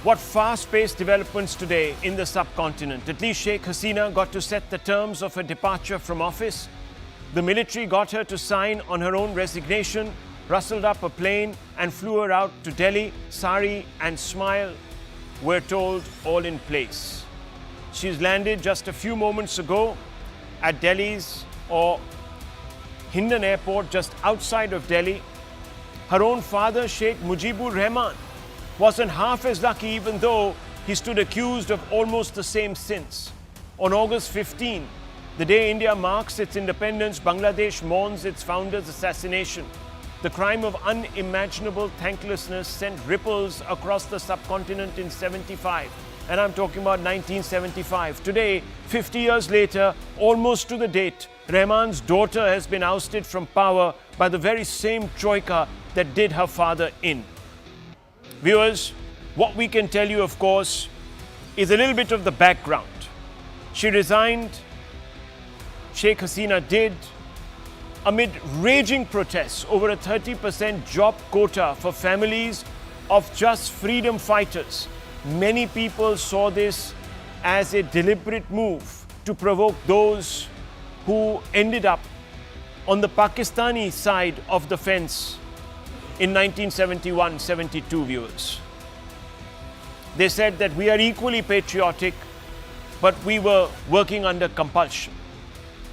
What fast-paced developments today in the subcontinent. At least Sheikh Hasina got to set the terms of her departure from office. The military got her to sign on her own resignation, rustled up a plane and flew her out to Delhi. Sari and smile, we're told, all in place. She's landed just a few moments ago at Delhi's Hindon Airport, just outside of Delhi. Her own father, Sheikh Mujibur Rahman, wasn't half as lucky, even though he stood accused of almost the same sins. On August 15, the day India marks its independence, Bangladesh mourns its founder's assassination. The crime of unimaginable thanklessness sent ripples across the subcontinent in 75. And I'm talking about 1975. Today, 50 years later, almost to the date, Rahman's daughter has been ousted from power by the very same troika that did her father in. Viewers, what we can tell you, of course, is a little bit of the background. She resigned, Sheikh Hasina did, amid raging protests over a 30% job quota for families of just freedom fighters. Many people saw this as a deliberate move to provoke those who ended up on the Pakistani side of the fence in 1971-72, viewers. They said that we are equally patriotic, but we were working under compulsion.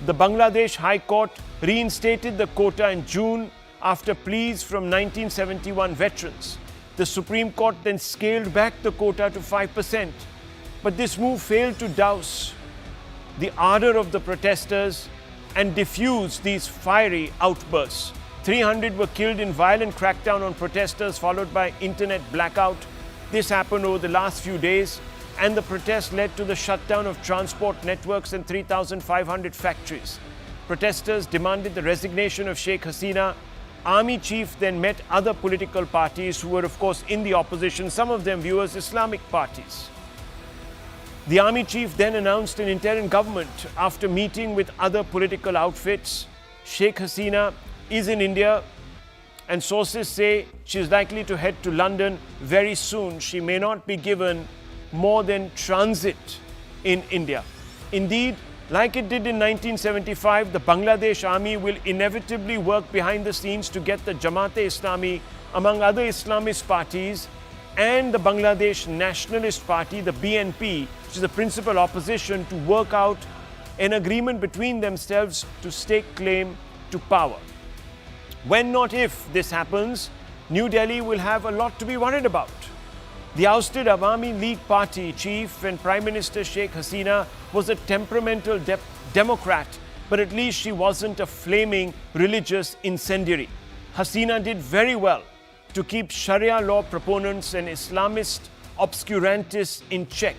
The Bangladesh High Court reinstated the quota in June after pleas from 1971 veterans. The Supreme Court then scaled back the quota to 5%. But this move failed to douse the ardor of the protesters and diffuse these fiery outbursts. 300 were killed in violent crackdown on protesters, followed by internet blackout. This happened over the last few days, and the protest led to the shutdown of transport networks and 3,500 factories. Protesters demanded the resignation of Sheikh Hasina. Army chief then met other political parties who were, of course, in the opposition, some of them, viewers, Islamic parties. The army chief then announced an interim government after meeting with other political outfits. Sheikh Hasina is in India, and sources say she is likely to head to London very soon. She may not be given more than transit in India. Indeed, like it did in 1975, the Bangladesh army will inevitably work behind the scenes to get the Jamaat-e-Islami, among other Islamist parties, and the Bangladesh Nationalist Party, the BNP, which is the principal opposition, to work out an agreement between themselves to stake claim to power. When, not if, this happens, New Delhi will have a lot to be worried about. The ousted Awami League party chief and Prime Minister Sheikh Hasina was a temperamental Democrat, but at least she wasn't a flaming religious incendiary. Hasina did very well to keep Sharia law proponents and Islamist obscurantists in check.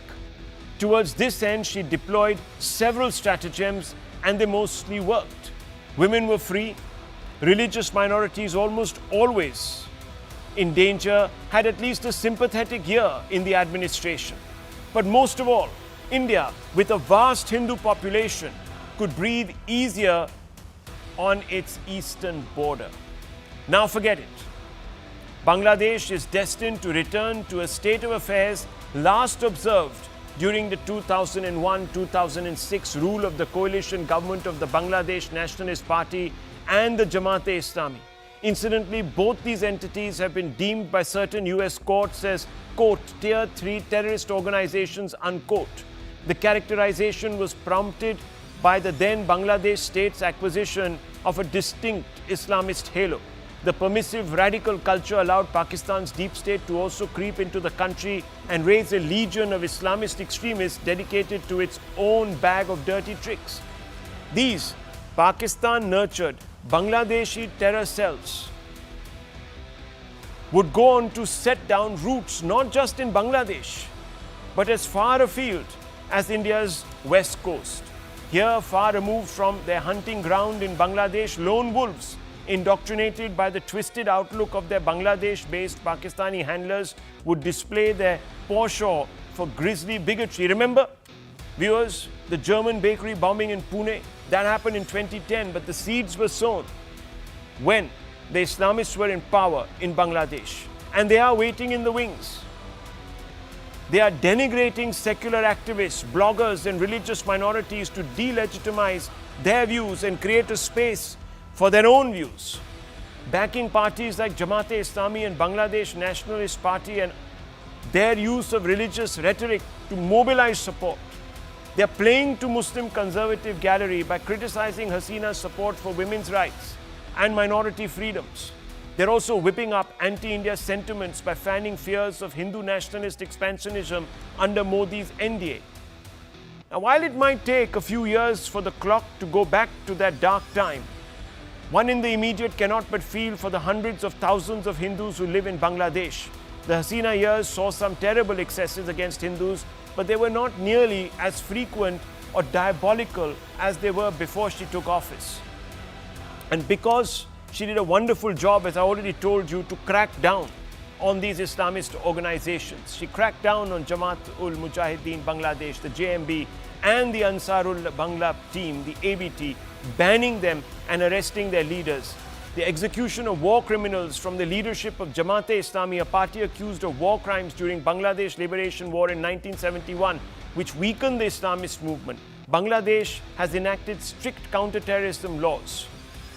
Towards this end, she deployed several stratagems, and they mostly worked. Women were free. Religious minorities, almost always in danger, had at least a sympathetic ear in the administration. But most of all, India, with a vast Hindu population, could breathe easier on its eastern border. Now forget it. Bangladesh is destined to return to a state of affairs last observed during the 2001-2006 rule of the coalition government of the Bangladesh Nationalist Party and the Jamaat-e-Islami. Incidentally, both these entities have been deemed by certain US courts as, quote, Tier 3 terrorist organizations, unquote. The characterization was prompted by the then Bangladesh state's acquisition of a distinct Islamist halo. The permissive radical culture allowed Pakistan's deep state to also creep into the country and raise a legion of Islamist extremists dedicated to its own bag of dirty tricks. These Pakistan-nurtured Bangladeshi terror cells would go on to set down roots not just in Bangladesh, but as far afield as India's west coast. Here, far removed from their hunting ground in Bangladesh, lone wolves, indoctrinated by the twisted outlook of their Bangladesh-based Pakistani handlers, would display their penchant for grisly bigotry. Remember, viewers, the German bakery bombing in Pune? That happened in 2010, but the seeds were sown when the Islamists were in power in Bangladesh. And they are waiting in the wings. They are denigrating secular activists, bloggers, and religious minorities to delegitimize their views and create a space for their own views. Backing parties like Jamaat-e-Islami and Bangladesh Nationalist Party and their use of religious rhetoric to mobilize support. They are playing to Muslim conservative gallery by criticizing Hasina's support for women's rights and minority freedoms. They're also whipping up anti-India sentiments by fanning fears of Hindu nationalist expansionism under Modi's NDA. Now, while it might take a few years for the clock to go back to that dark time, one in the immediate cannot but feel for the hundreds of thousands of Hindus who live in Bangladesh. The Hasina years saw some terrible excesses against Hindus, but they were not nearly as frequent or diabolical as they were before she took office. And because she did a wonderful job, as I already told you, to crack down on these Islamist organizations. She cracked down on Jamaat-ul-Mujahideen Bangladesh, the JMB, and the Ansarul Bangla team, the ABT, banning them and arresting their leaders. The execution of war criminals from the leadership of Jamaat-e-Islami, a party accused of war crimes during Bangladesh Liberation War in 1971, which weakened the Islamist movement. Bangladesh has enacted strict counter-terrorism laws.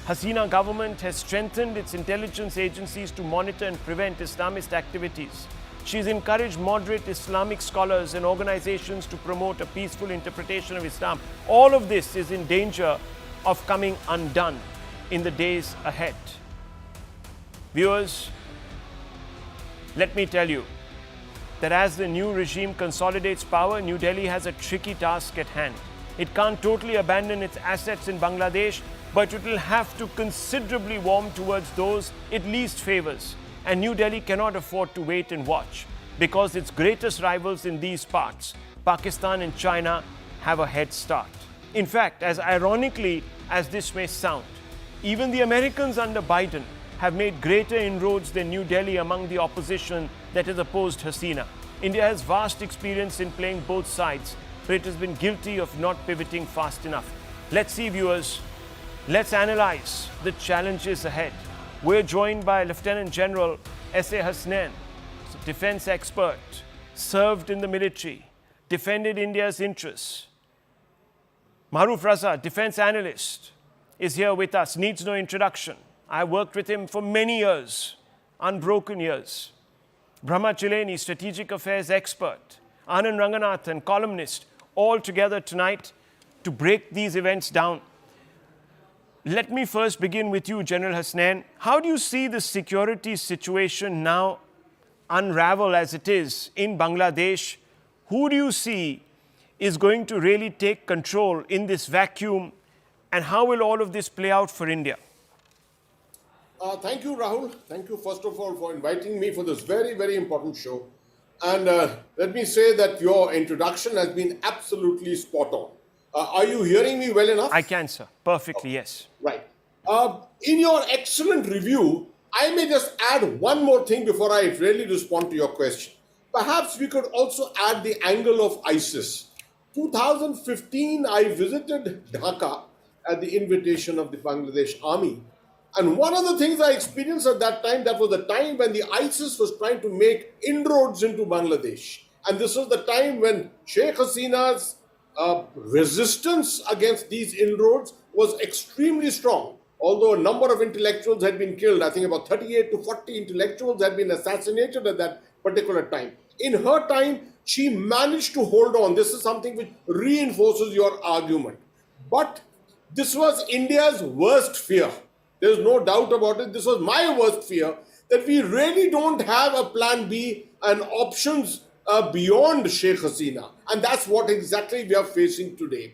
Hasina government has strengthened its intelligence agencies to monitor and prevent Islamist activities. She's encouraged moderate Islamic scholars and organizations to promote a peaceful interpretation of Islam. All of this is in danger of coming undone in the days ahead. Viewers, let me tell you that as the new regime consolidates power, New Delhi has a tricky task at hand. It can't totally abandon its assets in Bangladesh, but it will have to considerably warm towards those it least favors. And New Delhi cannot afford to wait and watch, because its greatest rivals in these parts, Pakistan and China, have a head start. In fact, as ironically as this may sound, even the Americans under Biden have made greater inroads than New Delhi among the opposition that has opposed Hasina. India has vast experience in playing both sides, but it has been guilty of not pivoting fast enough. Let's see, viewers. Let's analyze the challenges ahead. We're joined by Lieutenant General Sheikh Hasina, defense expert, served in the military, defended India's interests. Maruf Raza, defense analyst, is here with us, needs no introduction. I worked with him for many years, unbroken years. Brahma Chileni, strategic affairs expert. Anand Ranganathan, columnist, all together tonight to break these events down. Let me first begin with you, General Hasina. How do you see the security situation now unravel as it is in Bangladesh? Who do you see is going to really take control in this vacuum? And how will all of this play out for India? Thank you, Rahul. Thank you, first of all, for inviting me for this very, very important show. And let me say that your introduction has been absolutely spot on. Are you hearing me well enough? I can, sir. Perfectly, yes. Right. In your excellent review, I may just add one more thing before I really respond to your question. Perhaps we could also add the angle of ISIS. 2015, I visited Dhaka at the invitation of the Bangladesh Army. And one of the things I experienced at that time, that was the time when the ISIS was trying to make inroads into Bangladesh. And this was the time when Sheikh Hasina's resistance against these inroads was extremely strong. Although a number of intellectuals had been killed, I think about 38 to 40 intellectuals had been assassinated at that particular time. In her time, she managed to hold on. This is something which reinforces your argument. But this was India's worst fear. There's no doubt about it. This was my worst fear, that we really don't have a plan B and options beyond Sheikh Hasina. And that's what exactly we are facing today.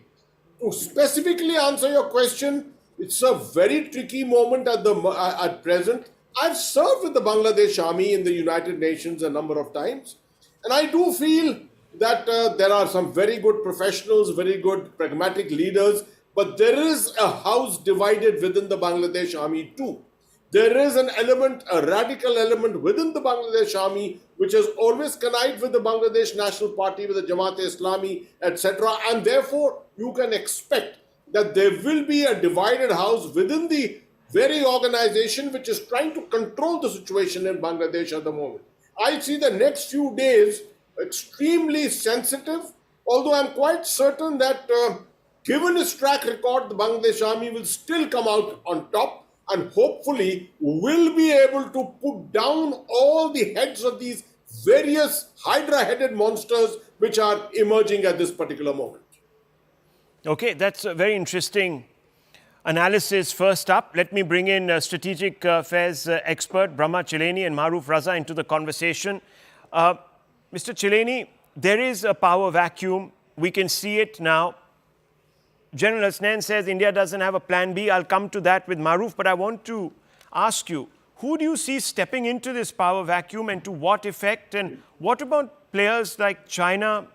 To specifically answer your question, it's a very tricky moment at present. I've served with the Bangladesh Army in the United Nations a number of times. And I do feel that there are some very good professionals, very good pragmatic leaders, but there is a house divided within the Bangladesh Army too. There is an element, a radical element within the Bangladesh Army, which has always connived with the Bangladesh National Party, with the Jamaat-e-Islami, etc. And therefore, you can expect that there will be a divided house within the very organization which is trying to control the situation in Bangladesh at the moment. I see the next few days, extremely sensitive, although I'm quite certain that given his track record, the Bangladesh Army will still come out on top and hopefully will be able to put down all the heads of these various hydra-headed monsters which are emerging at this particular moment. Okay, that's a very interesting analysis. First up, let me bring in strategic affairs expert Brahma Chileni and Maruf Raza into the conversation. Mr. Chileni, there is a power vacuum. We can see it now. General Hasnain says India doesn't have a plan B. I'll come to that with Maruf, but I want to ask you, who do you see stepping into this power vacuum and to what effect? And what about players like China,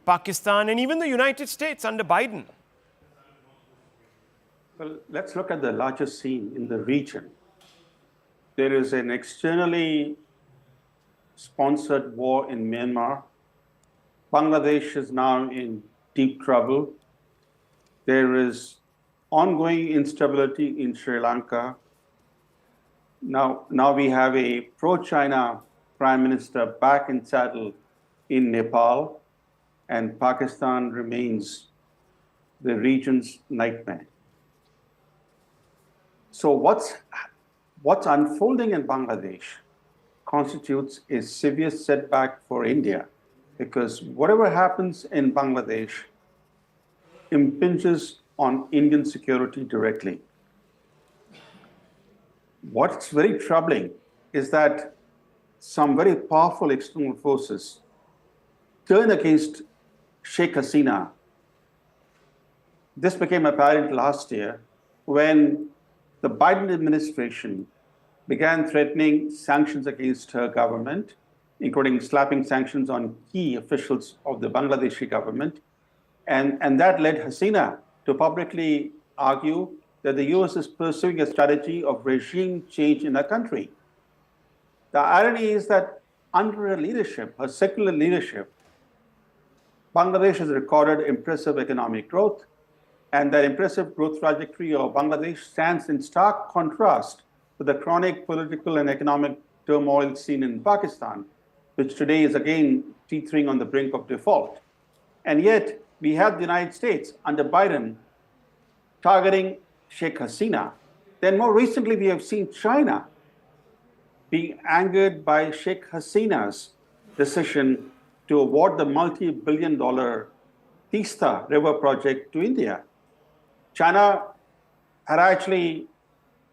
Pakistan, and even the United States under Biden? Well, let's look at the larger scene in the region. There is an externally sponsored war in Myanmar. Bangladesh is now in deep trouble. There is ongoing instability in Sri Lanka. Now we have a pro-China prime minister back in saddle in Nepal, and Pakistan remains the region's nightmare. So what's unfolding in Bangladesh constitutes a severe setback for India, because whatever happens in Bangladesh impinges on Indian security directly. What's very troubling is that some very powerful external forces turn against Sheikh Hasina. This became apparent last year when the Biden administration began threatening sanctions against her government, including slapping sanctions on key officials of the Bangladeshi government. And that led Hasina to publicly argue that the US is pursuing a strategy of regime change in her country. The irony is that under her leadership, her secular leadership, Bangladesh has recorded impressive economic growth, and that impressive growth trajectory of Bangladesh stands in stark contrast to the chronic political and economic turmoil seen in Pakistan, which today is again teetering on the brink of default. And yet, we have the United States under Biden targeting Sheikh Hasina. Then more recently, we have seen China being angered by Sheikh Hasina's decision to award the multi-billion-dollar Teesta River project to India. China thought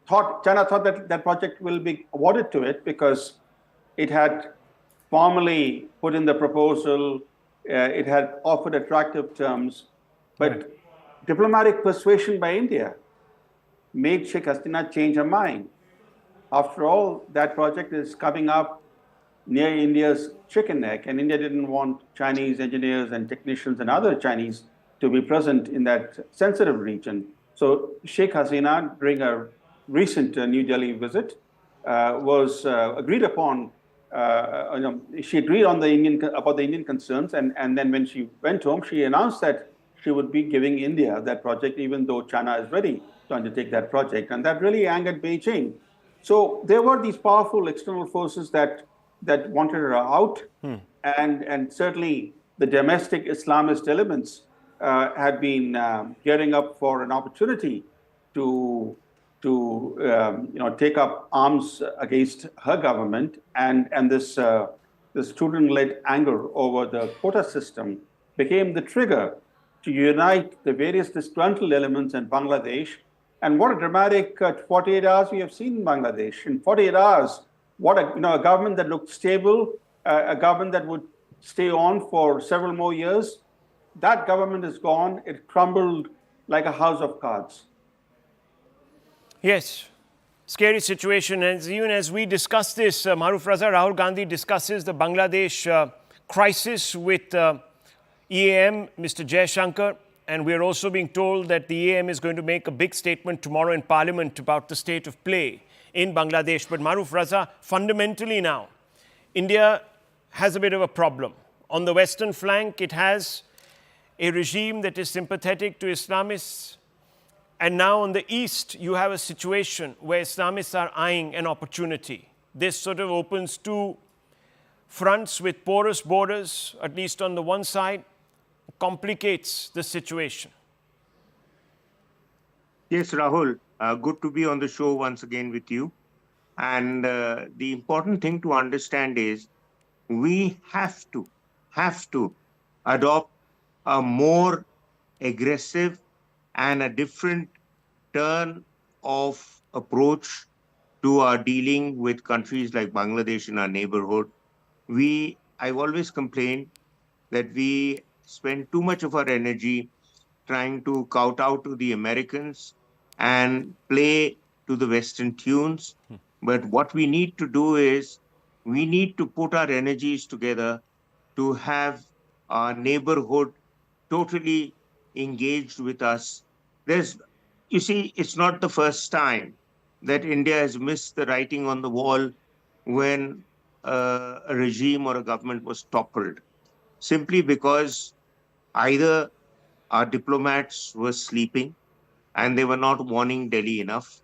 that that project will be awarded to it because it had formally put in the proposal, it had offered attractive terms, but right. Diplomatic persuasion by India made Sheikh Hasina change her mind. After all, that project is coming up near India's chicken neck, and India didn't want Chinese engineers and technicians and other Chinese to be present in that sensitive region. So Sheikh Hasina, during a recent New Delhi visit, was agreed upon. She agreed on about the Indian concerns, and then when she went home, she announced that she would be giving India that project, even though China is ready to undertake that project, and that really angered Beijing. So there were these powerful external forces that wanted her out, and certainly the domestic Islamist elements had been gearing up for an opportunity to take up arms against her government, and this student-led anger over the quota system became the trigger to unite the various disgruntled elements in Bangladesh. And what a dramatic 48 hours we have seen in Bangladesh. In 48 hours, what a government that looked stable, a government that would stay on for several more years. That government is gone. It crumbled like a house of cards. Yes, scary situation. And even as we discuss this, Maruf Raza, Rahul Gandhi discusses the Bangladesh crisis with EAM, Mr. Jaishankar. And we're also being told that the EAM is going to make a big statement tomorrow in Parliament about the state of play in Bangladesh. But Maruf Raza, fundamentally now, India has a bit of a problem. On the western flank, it has a regime that is sympathetic to Islamists. And now on the east, you have a situation where Islamists are eyeing an opportunity. This sort of opens two fronts with porous borders, at least on the one side, complicates the situation. Yes, Rahul, good to be on the show once again with you. And the important thing to understand is we have to adopt a more aggressive and a different turn of approach to our dealing with countries like Bangladesh in our neighborhood. I've always complained that we spend too much of our energy trying to kowtow to the Americans and play to the Western tunes. But what we need to do is we need to put our energies together to have our neighborhood totally engaged with us. You see, it's not the first time that India has missed the writing on the wall when a regime or a government was toppled, simply because either our diplomats were sleeping and they were not warning Delhi enough,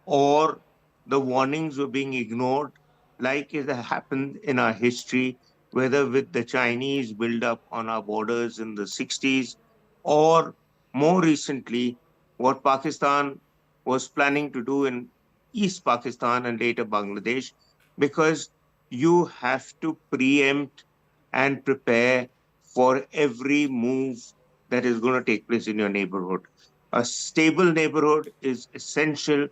or the warnings were being ignored, like it happened in our history, whether with the Chinese build-up on our borders in the 60s, or more recently, what Pakistan was planning to do in East Pakistan and later Bangladesh, because you have to preempt and prepare for every move that is going to take place in your neighborhood. A stable neighborhood is essential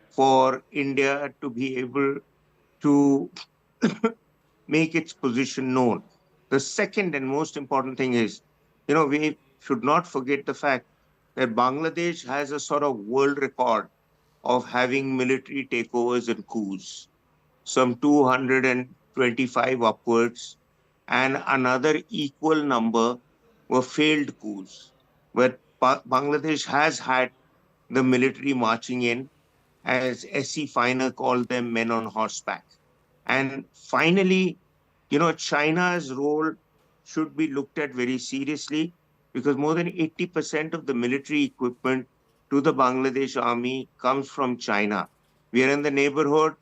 for India to be able to make its position known. The second and most important thing is, we should not forget the fact that Bangladesh has a sort of world record of having military takeovers and coups, some 225 upwards, and another equal number were failed coups. But Bangladesh has had the military marching in, as S.C. Finer called them, men on horseback. And finally, China's role should be looked at very seriously, because more than 80% of the military equipment to the Bangladesh army comes from China. We are in the neighborhood.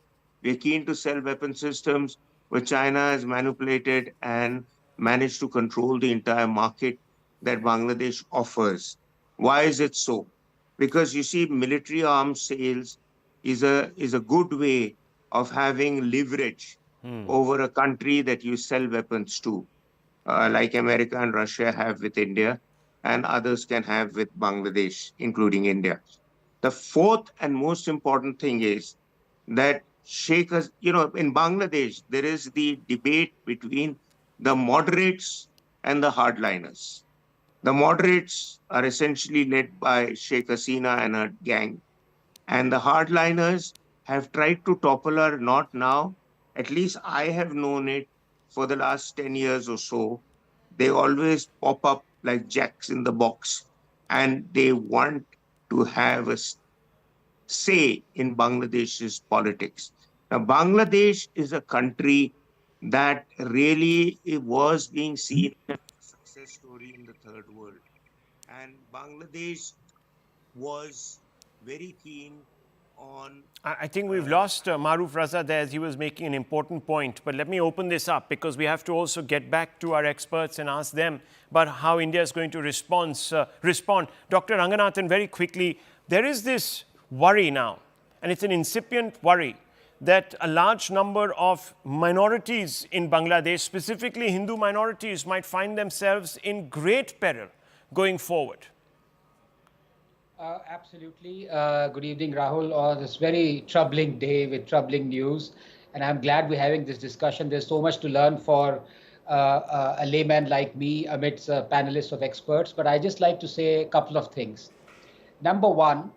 We're keen to sell weapon systems, but China has manipulated and managed to control the entire market that Bangladesh offers. Why is it so? Because you see, military arms sales is a good way of having leverage over a country that you sell weapons to, like America and Russia have with India, and others can have with Bangladesh, including India. The fourth and most important thing is that in Bangladesh, there is the debate between the moderates and the hardliners. The moderates are essentially led by Sheikh Hasina and her gang. And the hardliners have tried to topple her, not now. At least I have known it for the last 10 years or so. They always pop up like jacks in the box, and they want to have a say in Bangladesh's politics. Now, Bangladesh is a country that really was being seen as a success story in the third world. And Bangladesh was very keen on... I think we've lost Maruf Raza there as he was making an important point. But let me open this up, because we have to also get back to our experts and ask them about how India is going to respond. Dr. Ranganathan, very quickly, there is this worry now, and it's an incipient worry, that a large number of minorities in Bangladesh, specifically Hindu minorities, might find themselves in great peril going forward. Absolutely. Good evening, Rahul. On this very troubling day with troubling news, and I'm glad we're having this discussion. There's so much to learn for a layman like me amidst a panelist of experts. But I just like to say a couple of things. Number one,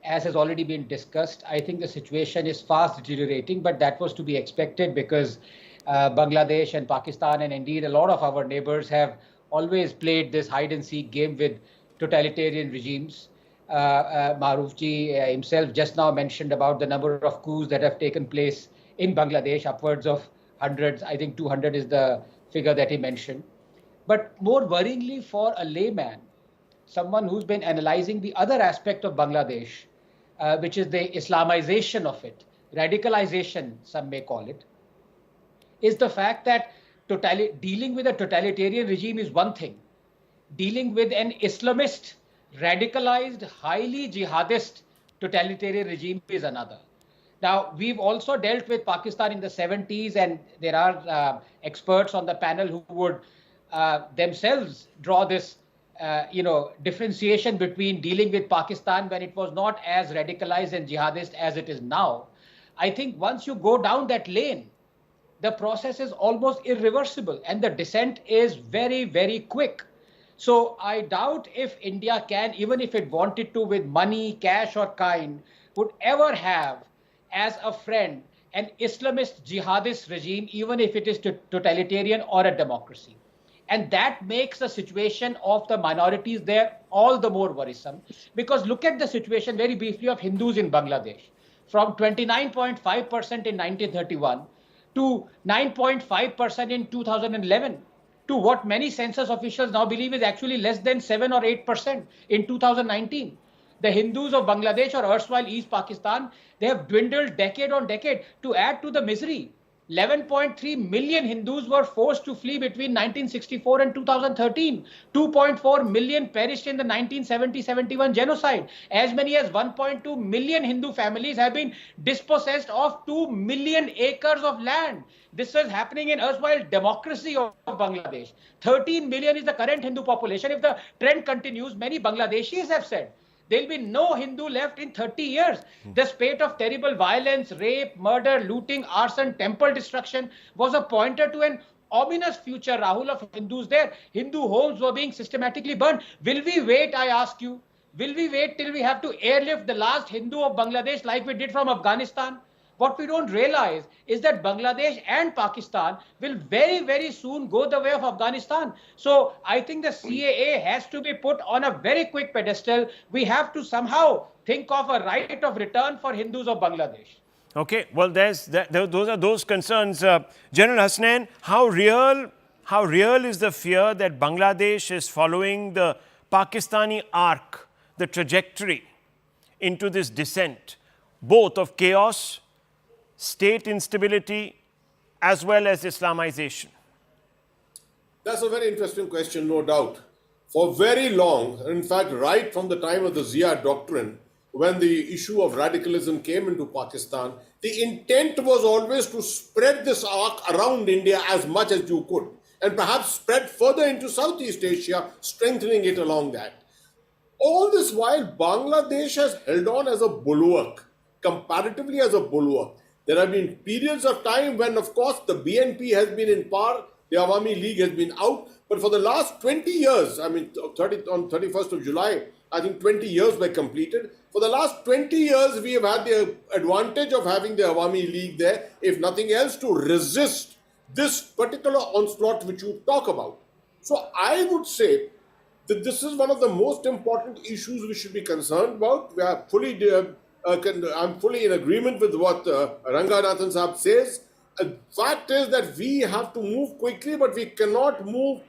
as has already been discussed, I think the situation is fast deteriorating, but that was to be expected, because Bangladesh and Pakistan, and indeed a lot of our neighbors, have always played this hide and seek game with totalitarian regimes. Marufji himself just now mentioned about the number of coups that have taken place in Bangladesh, upwards of hundreds. I think 200 is the figure that he mentioned. But more worryingly for a layman, someone who's been analyzing the other aspect of Bangladesh, which is the Islamization of it, radicalization, some may call it, is the fact that dealing with a totalitarian regime is one thing. Dealing with an Islamist, radicalized, highly jihadist totalitarian regime is another. Now, we've also dealt with Pakistan in the 70s, and there are experts on the panel who would themselves draw this differentiation between dealing with Pakistan when it was not as radicalized and jihadist as it is now. I think once you go down that lane, the process is almost irreversible and the descent is very, very quick. So I doubt if India can, even if it wanted to with money, cash or kind, would ever have as a friend an Islamist jihadist regime, even if it is totalitarian or a democracy. And that makes the situation of the minorities there all the more worrisome. Because look at the situation very briefly of Hindus in Bangladesh. From 29.5% in 1931 to 9.5% in 2011, to what many census officials now believe is actually less than 7 or 8% in 2019. The Hindus of Bangladesh or erstwhile East Pakistan, they have dwindled decade on decade. To add to the misery, 11.3 million Hindus were forced to flee between 1964 and 2013. 2.4 million perished in the 1970-71 genocide. As many as 1.2 million Hindu families have been dispossessed of 2 million acres of land. This is happening in erstwhile democracy of Bangladesh. 13 million is the current Hindu population. If the trend continues, many Bangladeshis have said there'll be no Hindu left in 30 years. The spate of terrible violence, rape, murder, looting, arson, temple destruction was a pointer to an ominous future, Rahul, of Hindus there. Hindu homes were being systematically burned. Will we wait, I ask you? Will we wait till we have to airlift the last Hindu of Bangladesh like we did from Afghanistan? What we don't realize is that Bangladesh and Pakistan will very, very soon go the way of Afghanistan. So I think the CAA has to be put on a very quick pedestal. We have to somehow think of a right of return for Hindus of Bangladesh. Okay, well, those are those concerns. General Hasnain, how real is the fear that Bangladesh is following the Pakistani arc, the trajectory into this descent, both of chaos, state instability, as well as Islamization? That's a very interesting question, no doubt. For very long, in fact, right from the time of the Zia doctrine, when the issue of radicalism came into Pakistan, the intent was always to spread this arc around India as much as you could, and perhaps spread further into Southeast Asia, strengthening it along that. All this while, Bangladesh has held on as a bulwark, comparatively as a bulwark. There have been periods of time when, of course, the BNP has been in power, the Awami League has been out. But for the last 20 years, on 31st of July, I think 20 years were completed. For the last 20 years, we have had the advantage of having the Awami League there, if nothing else, to resist this particular onslaught which you talk about. So I would say that this is one of the most important issues we should be concerned about. We are I'm fully in agreement with what Ranganathan Saab says. The fact is that we have to move quickly, but we cannot move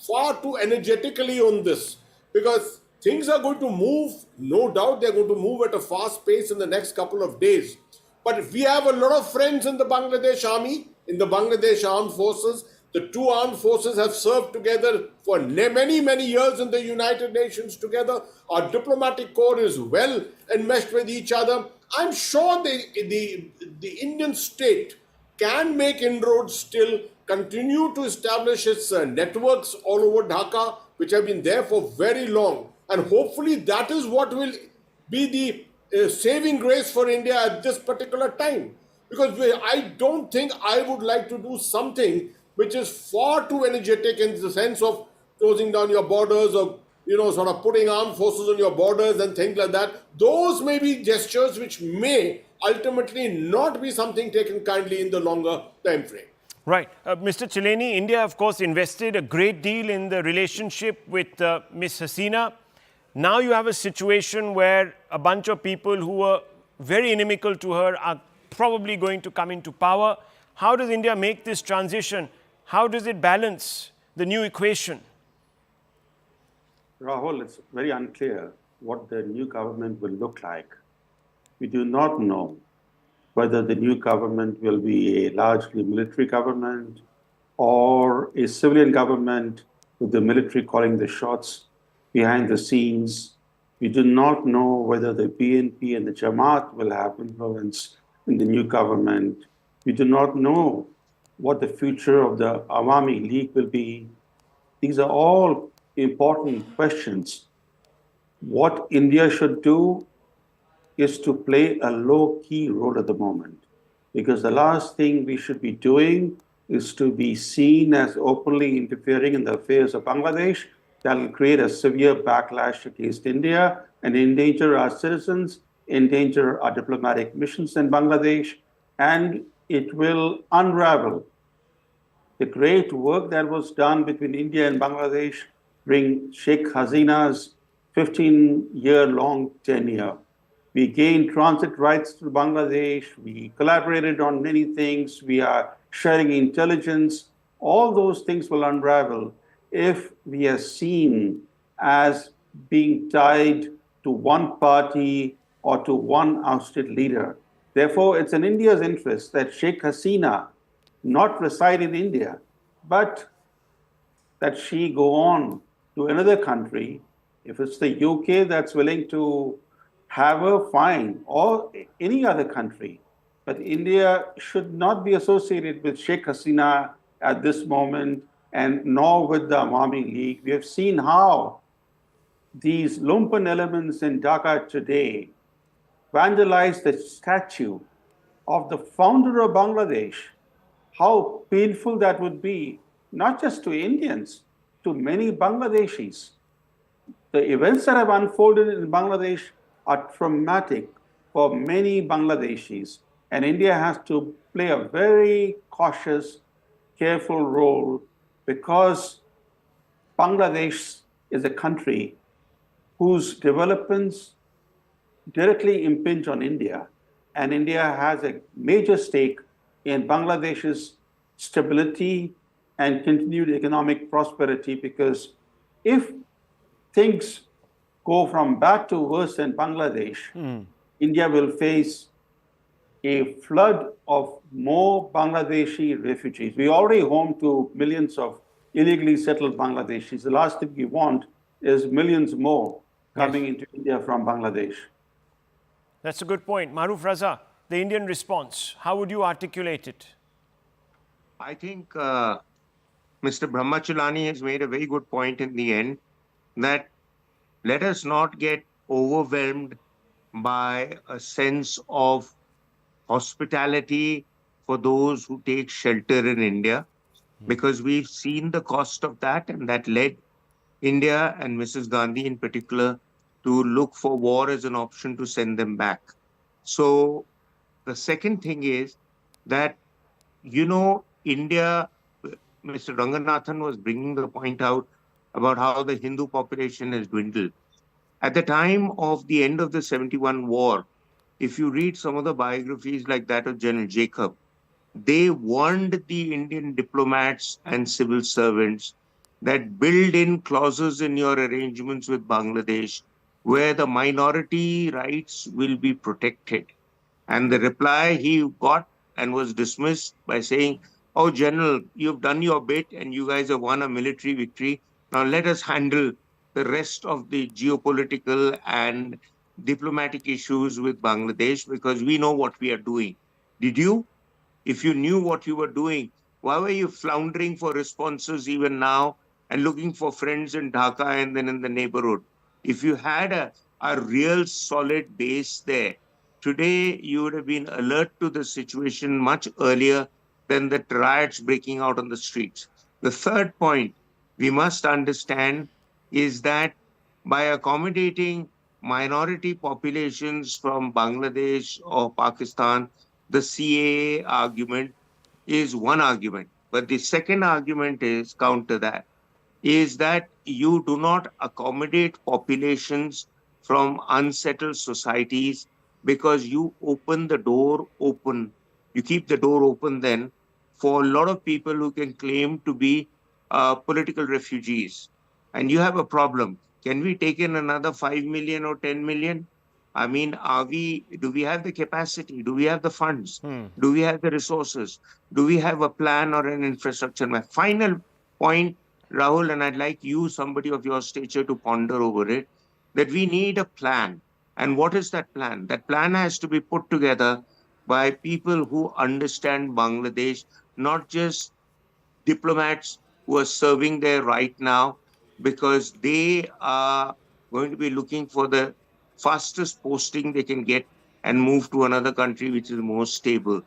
far too energetically on this, because things are going to move. No doubt they're going to move at a fast pace in the next couple of days. But we have a lot of friends in the Bangladesh army, in the Bangladesh armed forces. The two armed forces have served together for many, many years in the United Nations together. Our diplomatic corps is well enmeshed with each other. I'm sure the Indian state can make inroads still, continue to establish its networks all over Dhaka, which have been there for very long. And hopefully that is what will be the saving grace for India at this particular time. Because I don't think I would like to do something which is far too energetic in the sense of closing down your borders or, sort of putting armed forces on your borders and things like that. Those may be gestures which may ultimately not be something taken kindly in the longer time frame. Right. Mr. Chileni, India, of course, invested a great deal in the relationship with Ms. Hasina. Now you have a situation where a bunch of people who were very inimical to her are probably going to come into power. How does India make this transition? How does it balance the new equation? Rahul, it's very unclear what the new government will look like. We do not know whether the new government will be a largely military government or a civilian government with the military calling the shots behind the scenes. We do not know whether the BNP and the Jamaat will have influence in the new government. We do not know what the future of the Awami League will be. These are all important questions. What India should do is to play a low-key role at the moment, because the last thing we should be doing is to be seen as openly interfering in the affairs of Bangladesh. That will create a severe backlash against India and endanger our citizens, endanger our diplomatic missions in Bangladesh, and it will unravel the great work that was done between India and Bangladesh during Sheikh Hasina's 15-year-long tenure. We gained transit rights to Bangladesh. We collaborated on many things. We are sharing intelligence. All those things will unravel if we are seen as being tied to one party or to one ousted leader. Therefore, it's in India's interest that Sheikh Hasina not reside in India, but that she go on to another country. If it's the UK that's willing to have her, fine, or any other country. But India should not be associated with Sheikh Hasina at this moment, and nor with the Awami League. We have seen how these lumpen elements in Dhaka today vandalized the statue of the founder of Bangladesh. How painful that would be, not just to Indians, to many Bangladeshis. The events that have unfolded in Bangladesh are traumatic for many Bangladeshis, and India has to play a very cautious, careful role, because Bangladesh is a country whose developments directly impinge on India, and India has a major stake in Bangladesh's stability and continued economic prosperity, because if things go from bad to worse in Bangladesh, India will face a flood of more Bangladeshi refugees. We're already home to millions of illegally settled Bangladeshis. The last thing we want is millions more coming into India from Bangladesh. That's a good point. Maruf Raza, the Indian response, how would you articulate it? I think Mr. Brahmachalani has made a very good point in the end, that let us not get overwhelmed by a sense of hospitality for those who take shelter in India, because we've seen the cost of that, and that led India and Mrs. Gandhi in particular to look for war as an option to send them back. So the second thing is that, India, Mr. Ranganathan was bringing the point out about how the Hindu population has dwindled. At the time of the end of the 71 war, if you read some of the biographies like that of General Jacob, they warned the Indian diplomats and civil servants that build in clauses in your arrangements with Bangladesh where the minority rights will be protected. And the reply he got and was dismissed by saying, "Oh, General, you've done your bit and you guys have won a military victory. Now let us handle the rest of the geopolitical and diplomatic issues with Bangladesh, because we know what we are doing." Did you? If you knew what you were doing, why were you floundering for responses even now and looking for friends in Dhaka and then in the neighborhood? If you had a real solid base there, today you would have been alert to the situation much earlier than the riots breaking out on the streets. The third point we must understand is that by accommodating minority populations from Bangladesh or Pakistan, the CAA argument is one argument. But the second argument is counter that, is that you do not accommodate populations from unsettled societies because you open the door open. You keep the door open then for a lot of people who can claim to be political refugees. And you have a problem. Can we take in another 5 million or 10 million? I mean, do we have the capacity? Do we have the funds? Do we have the resources? Do we have a plan or an infrastructure map? Final point, Rahul, and I'd like you, somebody of your stature, to ponder over it, that we need a plan. And what is that plan? That plan has to be put together by people who understand Bangladesh, not just diplomats who are serving there right now, because they are going to be looking for the fastest posting they can get and move to another country which is more stable.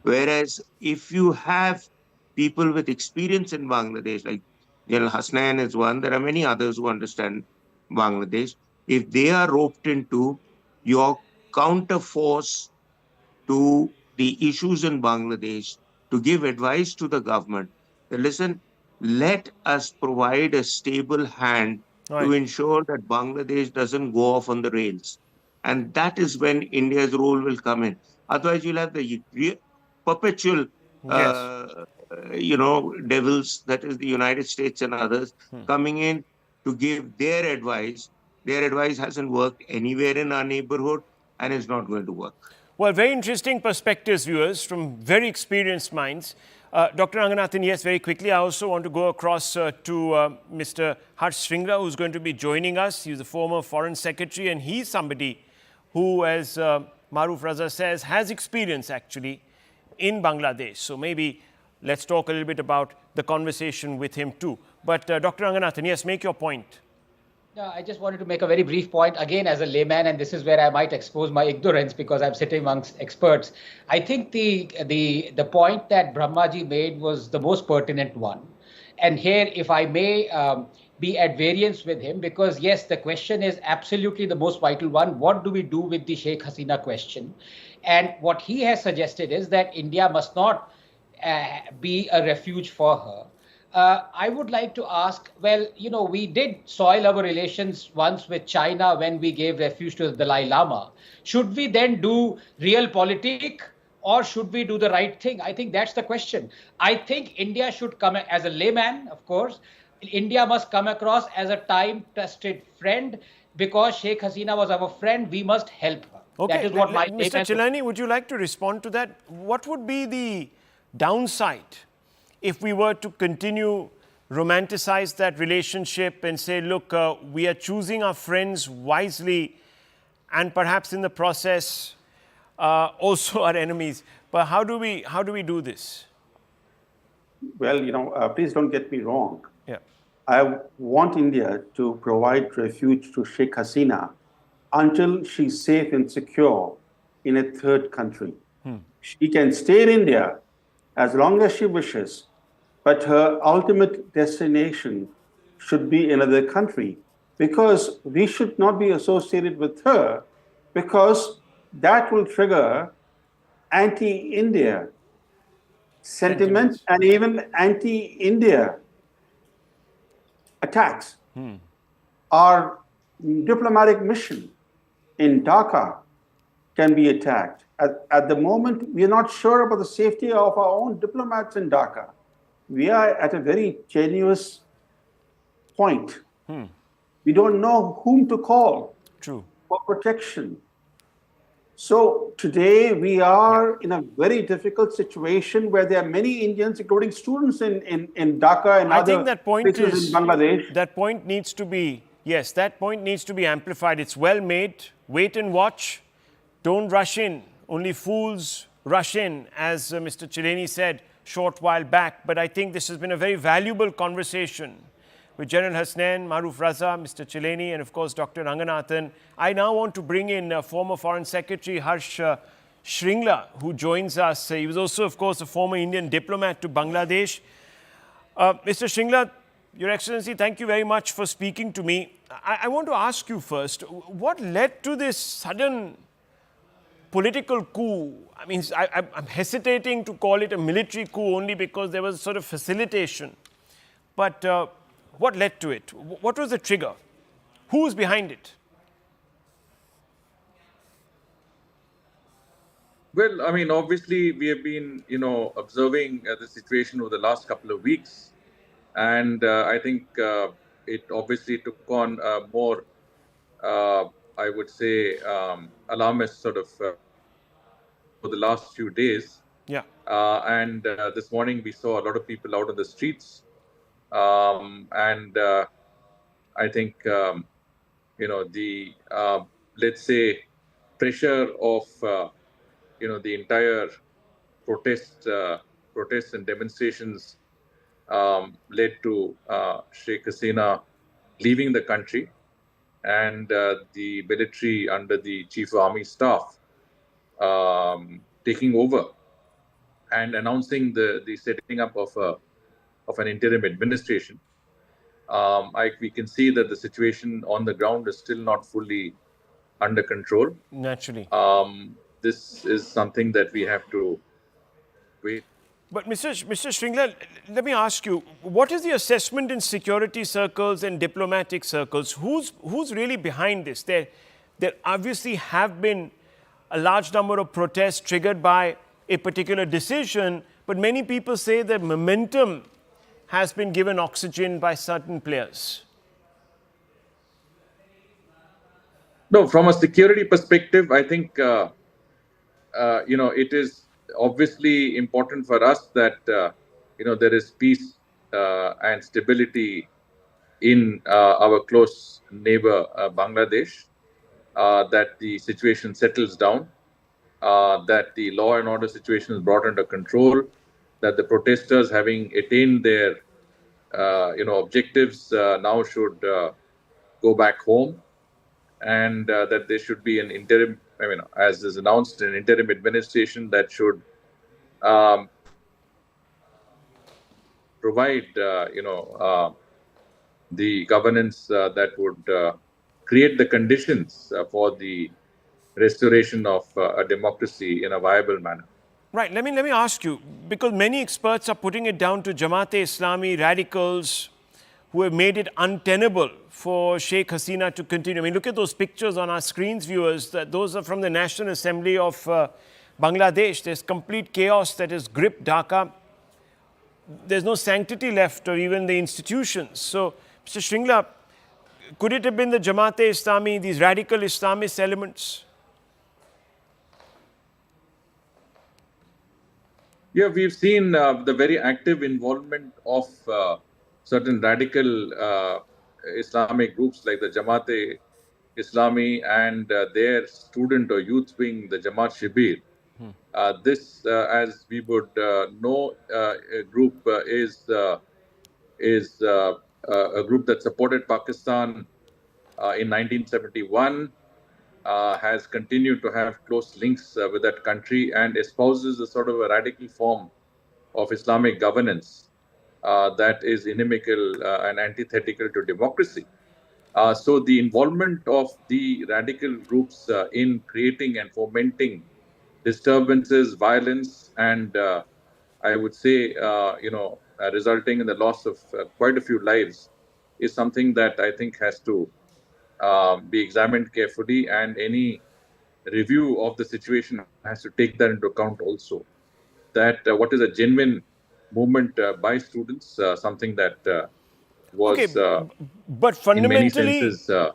Whereas if you have people with experience in Bangladesh, like Sheikh Hasina is one, there are many others who understand Bangladesh. If they are roped into your counter force to the issues in Bangladesh, to give advice to the government, that listen, let us provide a stable hand to ensure that Bangladesh doesn't go off on the rails. And that is when India's role will come in. Otherwise, you'll have the perpetual, devils, that is the United States and others, coming in to give their advice. Their advice hasn't worked anywhere in our neighborhood and is not going to work. Well, very interesting perspectives, viewers, from very experienced minds. Dr. Ranganathan, yes, very quickly, I also want to go across to Mr. Harsh Shringla, who's going to be joining us. He's a former Foreign Secretary, and he's somebody who, as Maruf Raza says, has experience actually in Bangladesh. So maybe let's talk a little bit about the conversation with him too. But Dr. Ranganathan, yes, make your point. No, I just wanted to make a very brief point, again, as a layman, and this is where I might expose my ignorance because I'm sitting amongst experts. I think the point that Brahmaji made was the most pertinent one. And here, if I may be at variance with him, because yes, the question is absolutely the most vital one. What do we do with the Sheikh Hasina question? And what he has suggested is that India must not be a refuge for her. I would like to ask, well, we did soil our relations once with China when we gave refuge to the Dalai Lama. Should we then do realpolitik or should we do the right thing? I think that's the question. I think India should come, as a layman, of course, India must come across as a time-tested friend because Sheikh Hasina was our friend. We must help her. Okay, that is what my Mr. Chilani, would you like to respond to that? What would be the downside if we were to continue romanticize that relationship and say, look, we are choosing our friends wisely and perhaps in the process also our enemies. But how do we do this? Well, please don't get me wrong. Yeah. I want India to provide refuge to Sheikh Hasina until she's safe and secure in a third country. She can stay in India as long as she wishes, but her ultimate destination should be another country because we should not be associated with her because that will trigger anti-India sentiment and even anti-India attacks. Our diplomatic mission in Dhaka can be attacked. At the moment, we are not sure about the safety of our own diplomats in Dhaka. We are at a very tenuous point. We don't know whom to call for protection. So today we are in a very difficult situation where there are many Indians, including students in Dhaka and other places in Bangladesh. That point needs to be, yes, that point needs to be amplified. It's well made. Wait and watch. Don't rush in. Only fools rush in, as Mr. Chilani said short while back. But I think this has been a very valuable conversation with General Hasnain, Maruf Raza, Mr. Chilani, and of course Dr. Ranganathan. I now want to bring in former Foreign Secretary Harsh Shringla, who joins us. He was also, of course, a former Indian diplomat to Bangladesh. Mr. Shringla, Your Excellency, thank you very much for speaking to me. I want to ask you first, what led to this sudden political coup? I mean, I'm hesitating to call it a military coup only because there was sort of facilitation. But what led to it? What was the trigger? Who was behind it? Well, I mean, obviously, we have been, observing the situation over the last couple of weeks. And I think it obviously took on more I would say, alarmist sort of for the last few days. Yeah. And this morning we saw a lot of people out on the streets. And I think, the, let's say, pressure of, the entire protests and demonstrations led to Sheikh Hasina leaving the country, and the military under the Chief of Army Staff taking over and announcing the setting up of an interim administration. We can see that the situation on the ground is still not fully under control. Naturally. This is something that we have to wait. But Mr. Shringla, let me ask you, what is the assessment in security circles and diplomatic circles? Who's really behind this? There obviously have been a large number of protests triggered by a particular decision, but many people say that momentum has been given oxygen by certain players. No, from a security perspective, I think, it is obviously important for us that, there is peace and stability in our close neighbor, Bangladesh, that the situation settles down, that the law and order situation is brought under control, that the protesters, having attained their, objectives, now should go back home, and that there should be an interim, as is announced, an interim administration that should provide, the governance that would create the conditions for the restoration of a democracy in a viable manner. Right. Let me ask you, because many experts are putting it down to Jamaat-e-Islami radicals who have made it untenable for Sheikh Hasina to continue. I mean, look at those pictures on our screens, viewers. Those are from the National Assembly of Bangladesh. There's complete chaos that has gripped Dhaka. There's no sanctity left, or even the institutions. So, Mr. Shringla, could it have been the Jamaat-e-Islami, these radical Islamist elements? Yeah, we've seen the very active involvement of certain radical Islamic groups like the Jamaat-e-Islami and their student or youth wing, the Jamaat Shibir. This, as we would know, a group is a group that supported Pakistan in 1971, has continued to have close links with that country and espouses a sort of a radical form of Islamic governance that is inimical and antithetical to democracy. So the involvement of the radical groups in creating and fomenting disturbances, violence, and I would say, resulting in the loss of quite a few lives is something that I think has to be examined carefully, and any review of the situation has to take that into account also. That what is a genuine movement by students, something that was but fundamentally, in many senses a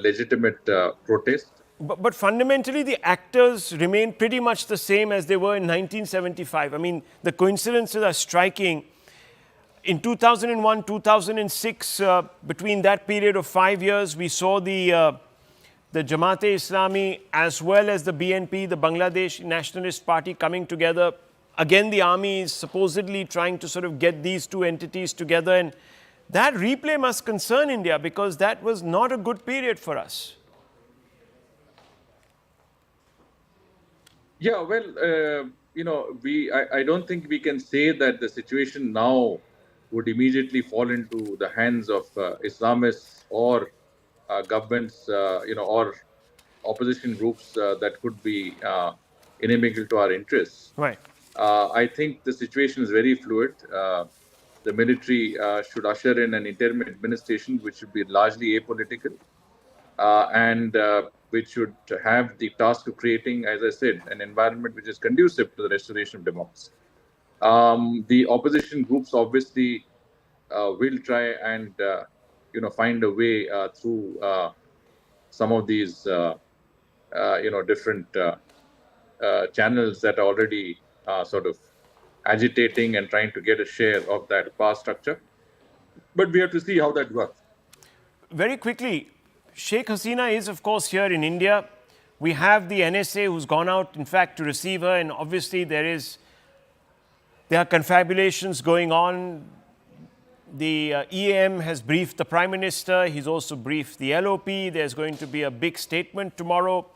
legitimate protest. But fundamentally, the actors remain pretty much the same as they were in 1975. I mean, the coincidences are striking. In 2001, 2006, between that period of 5 years, we saw the Jamaat-e-Islami as well as the BNP, the Bangladesh Nationalist Party, coming together. Again, the army is supposedly trying to sort of get these two entities together. And that replay must concern India, because that was not a good period for us. Yeah, well, I don't think we can say that the situation now would immediately fall into the hands of Islamists or governments, or opposition groups that could be inimical to our interests. Right. I think the situation is very fluid. The military should usher in an interim administration which should be largely apolitical and which should have the task of creating, as I said, an environment which is conducive to the restoration of democracy. The opposition groups obviously will try and find a way through some of these, different channels that are already sort of agitating and trying to get a share of that power structure. But we have to see how that works. Very quickly, Sheikh Hasina is, of course, here in India. We have the NSA who's gone out, in fact, to receive her, and obviously there are confabulations going on. The EAM has briefed the Prime Minister. He's also briefed the LOP. There's going to be a big statement tomorrow.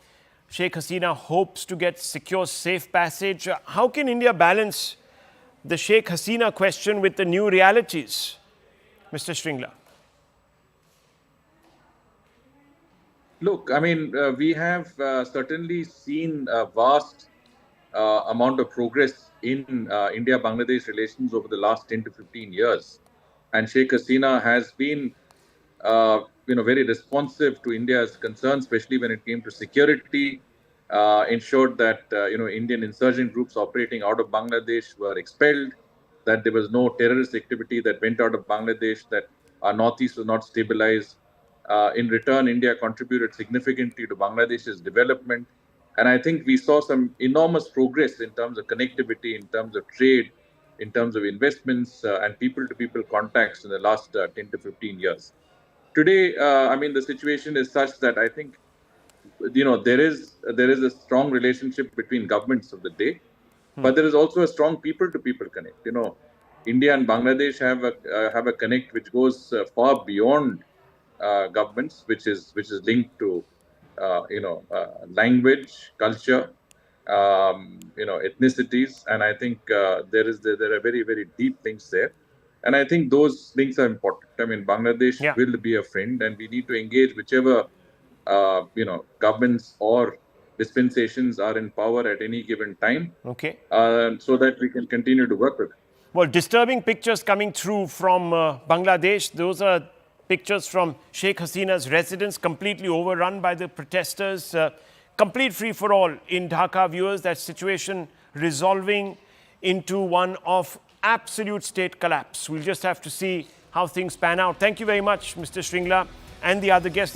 Sheikh Hasina hopes to get secure, safe passage. How can India balance the Sheikh Hasina question with the new realities, Mr. Shringla? Look, I mean, we have certainly seen a vast amount of progress in India-Bangladesh relations over the last 10 to 15 years. And Sheikh Hasina has been, very responsive to India's concerns, especially when it came to security, ensured that, Indian insurgent groups operating out of Bangladesh were expelled, that there was no terrorist activity that went out of Bangladesh, that our northeast was not stabilized. In return, India contributed significantly to Bangladesh's development. And I think we saw some enormous progress in terms of connectivity, in terms of trade, in terms of investments and people-to-people contacts in the last 10 to 15 years. Today, the situation is such that I think, there is a strong relationship between governments of the day, but there is also a strong people-to-people connect. India and Bangladesh have a connect which goes far beyond governments, which is linked to language, culture, ethnicities, and I think there are very, very deep links there, and I think those links are important. I mean, Bangladesh will be a friend, and we need to engage whichever governments or dispensations are in power at any given time, so that we can continue to work with them. Well, disturbing pictures coming through from Bangladesh. Those are pictures from Sheikh Hasina's residence, completely overrun by the protesters. Complete free-for-all in Dhaka, viewers. That situation resolving into one of absolute state collapse. We'll just have to see how things pan out. Thank you very much, Mr. Shringla and the other guests.